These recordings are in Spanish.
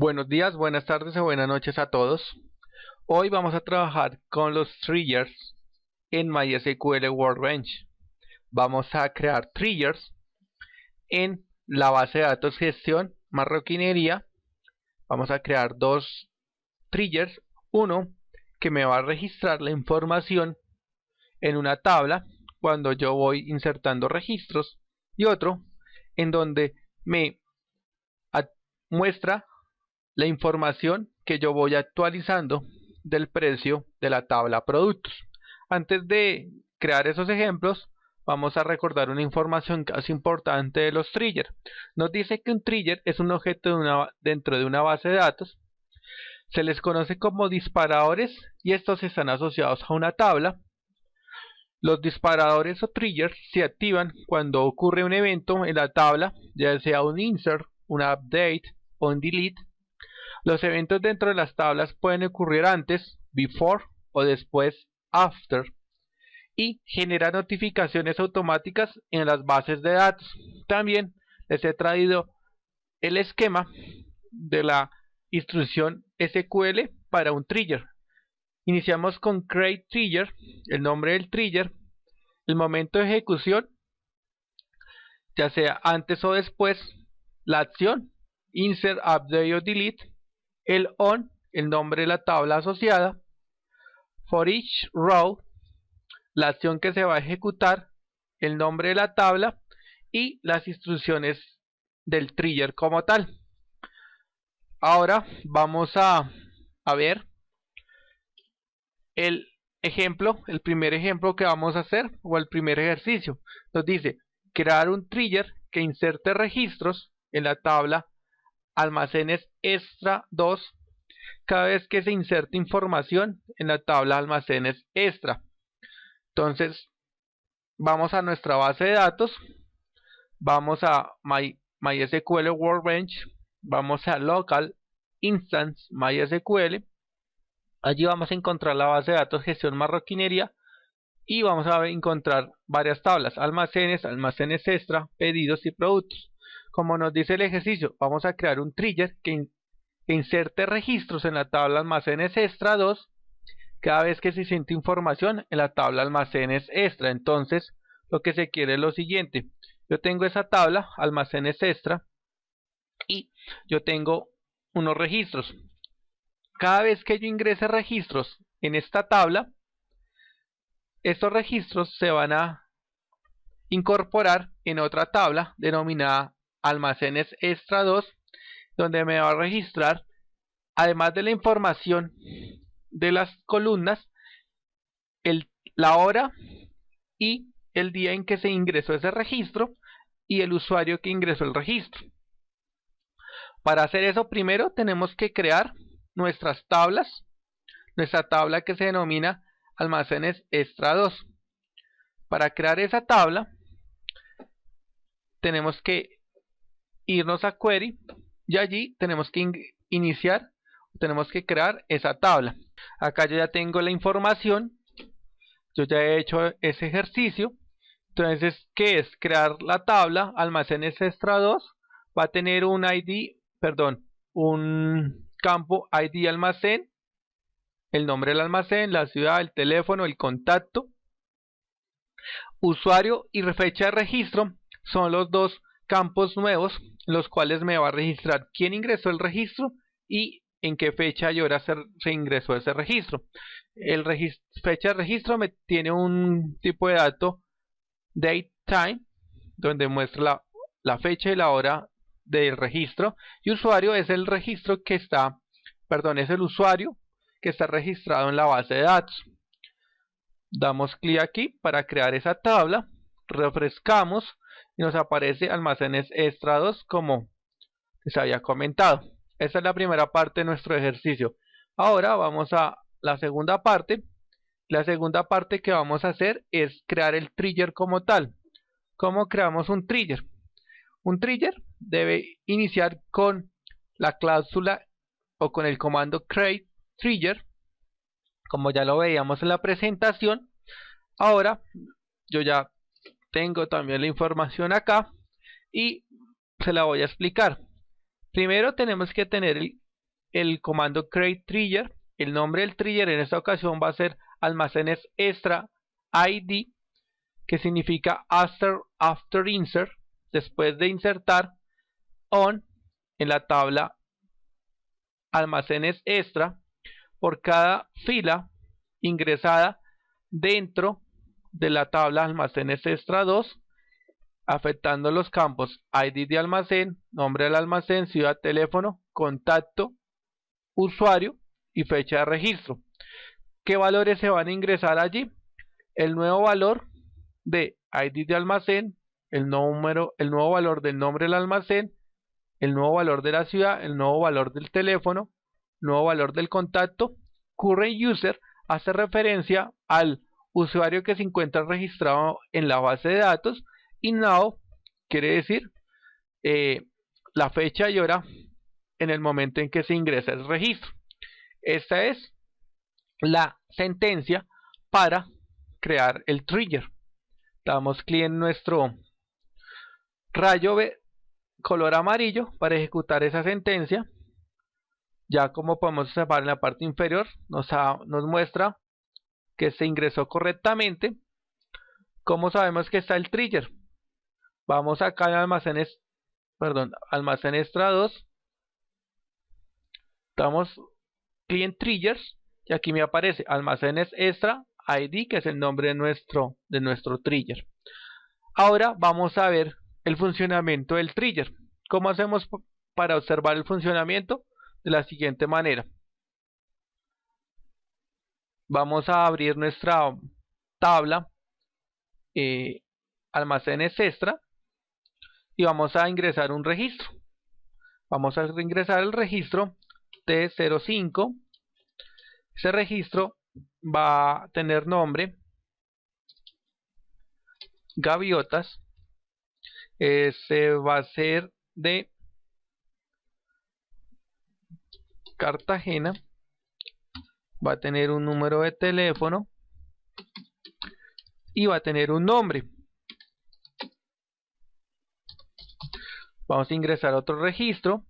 Buenos días, buenas tardes o buenas noches a todos. Hoy vamos a trabajar con los triggers en MySQL Workbench. Vamos a crear triggers en la base de datos gestión marroquinería. Vamos a crear dos triggers. Uno que me va a registrar la información en una tabla cuando yo voy insertando registros, y otro en donde me muestra la información que yo voy actualizando del precio de la tabla productos. Antes de crear esos ejemplos, vamos a recordar una información casi importante de los triggers. Nos dice que un trigger es un objeto dentro de una base de datos. Se les conoce como disparadores y estos están asociados a una tabla. Los disparadores o triggers se activan cuando ocurre un evento en la tabla, ya sea un insert, un update o un delete. Los eventos dentro de las tablas pueden ocurrir antes, before, o después, after, y generan notificaciones automáticas en las bases de datos. También les he traído el esquema de la instrucción SQL para un trigger. Iniciamos con create trigger, el nombre del trigger, el momento de ejecución, ya sea antes o después, la acción, insert, update o delete, el on, el nombre de la tabla asociada, for each row, la acción que se va a ejecutar, el nombre de la tabla y las instrucciones del trigger como tal. Ahora vamos a ver el ejemplo, el primer ejemplo que vamos a hacer, o el primer ejercicio. Nos dice crear un trigger que inserte registros en la tabla almacenes extra 2 cada vez que se inserte información en la tabla almacenes extra. Entonces vamos a nuestra base de datos, vamos a MySQL Workbench, vamos a Local Instance MySQL. Allí vamos a encontrar la base de datos gestión marroquinería y vamos a encontrar varias tablas: almacenes, almacenes extra, pedidos y productos. Como nos dice el ejercicio, vamos a crear un trigger que inserte registros en la tabla almacenes extra 2 cada vez que se inserte información en la tabla almacenes extra. Entonces lo que se quiere es lo siguiente: yo tengo esa tabla almacenes extra y yo tengo unos registros. Cada vez que yo ingrese registros en esta tabla, estos registros se van a incorporar en otra tabla denominada almacenes extra 2, donde me va a registrar, además de la información de las columnas, la hora y el día en que se ingresó ese registro y el usuario que ingresó el registro. Para hacer eso, primero tenemos que crear nuestras tablas, nuestra tabla que se denomina almacenes extra 2. Para crear esa tabla tenemos que irnos a query y allí tenemos que iniciar, tenemos que crear esa tabla. Acá yo ya tengo la información, yo ya he hecho ese ejercicio. Entonces, ¿qué es? Crear la tabla almacenes extra 2 va a tener un campo ID almacén, el nombre del almacén, la ciudad, el teléfono, el contacto, usuario y fecha de registro. Son los dos campos nuevos, los cuales me va a registrar quién ingresó el registro y en qué fecha y hora se ingresó ese registro. Fecha de registro me tiene un tipo de dato date time, donde muestra la fecha y la hora del registro, y usuario es el registro que está, es el usuario que está registrado en la base de datos. Damos clic aquí para crear esa tabla, refrescamos y nos aparece almacenes extra 2 como les había comentado. Esa es la primera parte de nuestro ejercicio. Ahora vamos a la segunda parte. La segunda parte que vamos a hacer es crear el trigger como tal. ¿Cómo creamos un trigger? Un trigger debe iniciar con la cláusula o con el comando create trigger, como ya lo veíamos en la presentación. Ahora yo ya tengo también la información acá y se la voy a explicar. Primero tenemos que tener el comando create trigger. El nombre del trigger en esta ocasión va a ser almacenes extra ID, que significa after insert, después de insertar, on, en la tabla almacenes extra, por cada fila ingresada dentro de la tabla almacenes extra 2, afectando los campos ID de almacén, nombre del almacén, ciudad, teléfono, contacto, usuario y fecha de registro. ¿Qué valores se van a ingresar allí? El nuevo valor de ID de almacén, el nuevo valor del nombre del almacén, el nuevo valor de la ciudad, el nuevo valor del teléfono, nuevo valor del contacto. Current user hace referencia al usuario que se encuentra registrado en la base de datos, y now quiere decir la fecha y hora en el momento en que se ingresa el registro. Esta es la sentencia para crear el trigger. Damos clic en nuestro rayo color amarillo para ejecutar esa sentencia. Ya como podemos observar en la parte inferior, nos muestra que se ingresó correctamente. ¿Cómo sabemos que está el trigger? Vamos acá en almacén extra 2. Damos clic en triggers y aquí me aparece almacenes extra ID, que es el nombre de nuestro trigger. Ahora vamos a ver el funcionamiento del trigger. ¿Cómo hacemos para observar el funcionamiento? De la siguiente manera. Vamos a abrir nuestra tabla almacenes extra y vamos a ingresar un registro. Vamos a ingresar el registro T05. Ese registro va a tener nombre gaviotas. Ese va a ser de Cartagena. Va a tener un número de teléfono y va a tener un nombre. Vamos a ingresar otro registro.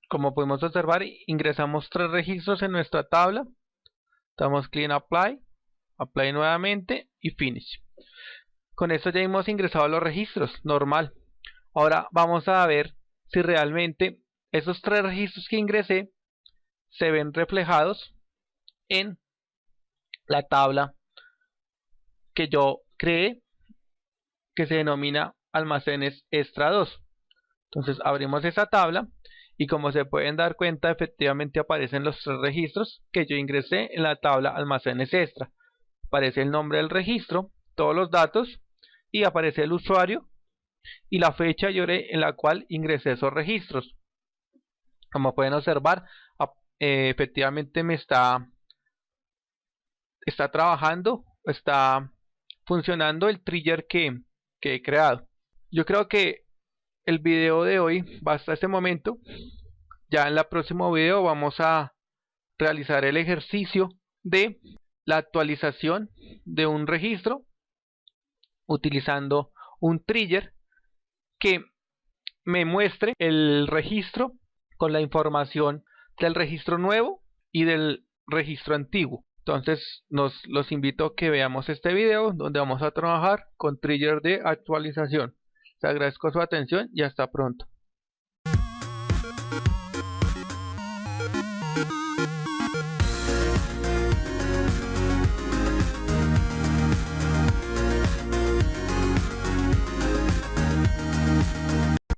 Como podemos observar, ingresamos 3 registros en nuestra tabla. Damos clic en Apply, Apply nuevamente y Finish. Con esto ya hemos ingresado los registros, normal. Ahora vamos a ver si realmente esos 3 registros que ingresé se ven reflejados en la tabla que yo creé, que se denomina almacenes extra 2. Entonces abrimos esa tabla y como se pueden dar cuenta, efectivamente aparecen los 3 registros que yo ingresé en la tabla almacenes extra. Aparece el nombre del registro, todos los datos, y aparece el usuario y la fecha y hora en la cual ingresé esos registros. Como pueden observar, efectivamente me está trabajando, está funcionando el trigger que he creado. Yo creo que el video de hoy va hasta este momento. Ya en el próximo video vamos a realizar el ejercicio de la actualización de un registro utilizando un trigger que me muestre el registro con la información del registro nuevo y del registro antiguo. Entonces los invito a que veamos este video donde vamos a trabajar con trigger de actualización. Les agradezco su atención y hasta pronto.